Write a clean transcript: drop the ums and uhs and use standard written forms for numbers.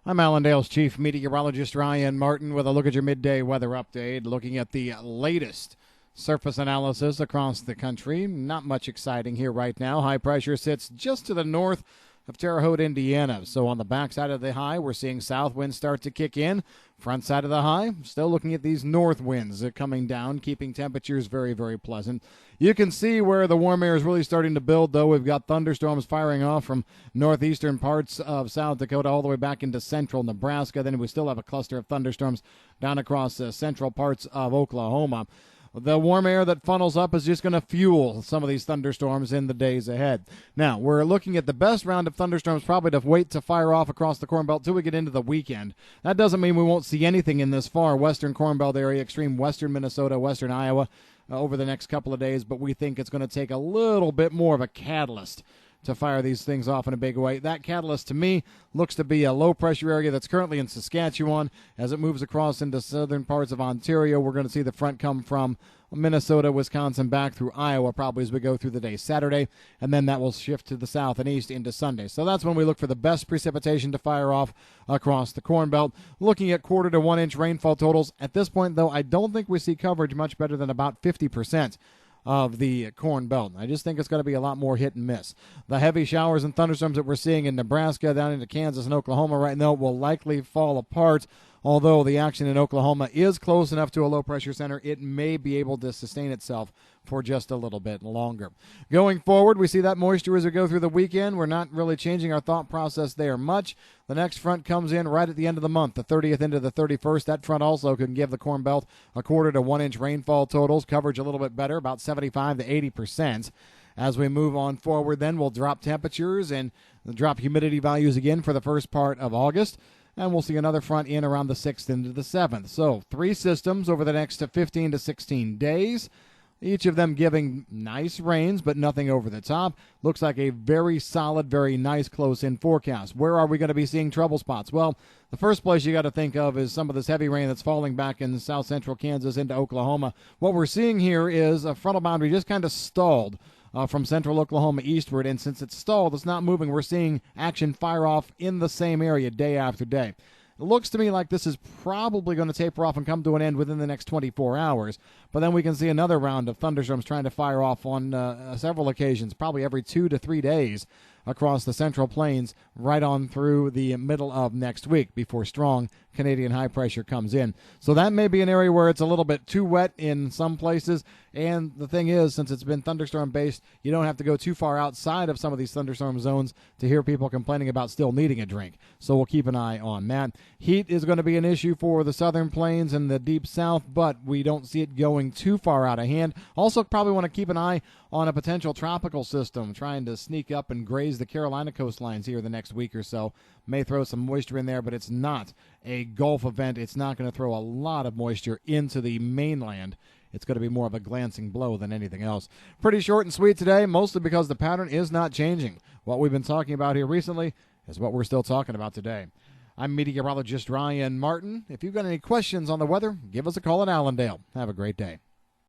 I'm Allendale's chief meteorologist Ryan Martin with a look at your midday weather update, looking at the latest surface analysis across the country. Not much exciting here right now. High pressure sits just to the north of Terre Haute, Indiana. So on the backside of the high, we're seeing south winds start to kick in. Front side of the high, still looking at these north winds coming down, keeping temperatures very, very pleasant. You can see where the warm air is really starting to build, though. We've got thunderstorms firing off from northeastern parts of South Dakota all the way back into central Nebraska. Then we still have a cluster of thunderstorms down across central parts of Oklahoma. The warm air that funnels up is just going to fuel some of these thunderstorms in the days ahead. Now, we're looking at the best round of thunderstorms probably to wait to fire off across the Corn Belt till we get into the weekend. That doesn't mean we won't see anything in this far western Corn Belt area, extreme western Minnesota, western Iowa over the next couple of days, but we think it's going to take a little bit more of a catalyst to fire these things off in a big way. That catalyst, to me, looks to be a low-pressure area that's currently in Saskatchewan. As it moves across into southern parts of Ontario, we're going to see the front come from Minnesota, Wisconsin, back through Iowa probably as we go through the day Saturday, and then that will shift to the south and east into Sunday. So that's when we look for the best precipitation to fire off across the Corn Belt. Looking at quarter to 1 inch rainfall totals. At this point, though, I don't think we see coverage much better than about 50% of the Corn Belt. I just think it's going to be a lot more hit and miss. The heavy showers and thunderstorms that we're seeing in Nebraska down into Kansas and Oklahoma right now will likely fall apart. Although the action in Oklahoma is close enough to a low-pressure center, it may be able to sustain itself for just a little bit longer. Going forward, we see that moisture as we go through the weekend. We're not really changing our thought process there much. The next front comes in right at the end of the month, the 30th into the 31st. That front also can give the Corn Belt a quarter to 1 inch rainfall totals, coverage a little bit better, about 75 to 80%. As we move on forward, then we'll drop temperatures and drop humidity values again for the first part of August. And we'll see another front in around the 6th into the 7th. So 3 systems over the next 15 to 16 days, each of them giving nice rains, but nothing over the top. Looks like a very solid, very nice close-in forecast. Where are we going to be seeing trouble spots? Well, the first place you got to think of is some of this heavy rain that's falling back in south-central Kansas into Oklahoma. What we're seeing here is a frontal boundary just kind of stalled from central Oklahoma eastward, and since it's stalled, it's not moving. We're seeing action fire off in the same area day after day. It looks to me like this is probably going to taper off and come to an end within the next 24 hours, but then we can see another round of thunderstorms trying to fire off on several occasions, probably every 2 to 3 days across the central plains right on through the middle of next week before strong Canadian high pressure comes in. So that may be an area where it's a little bit too wet in some places, and the thing is, since it's been thunderstorm based, you don't have to go too far outside of some of these thunderstorm zones to hear people complaining about still needing a drink. So we'll keep an eye on that. Heat is going to be an issue for the southern plains and the deep south, but we don't see it going too far out of hand. Also probably want to keep an eye on a potential tropical system trying to sneak up and graze the Carolina coastlines here the next week or so. May throw some moisture in there, but it's not a Gulf event. It's not going to throw a lot of moisture into the mainland. It's going to be more of a glancing blow than anything else. Pretty short and sweet today, mostly because the pattern is not changing. What we've been talking about here recently is what we're still talking about today. I'm meteorologist Ryan Martin. If you've got any questions on the weather, give us a call at Allendale. Have a great day.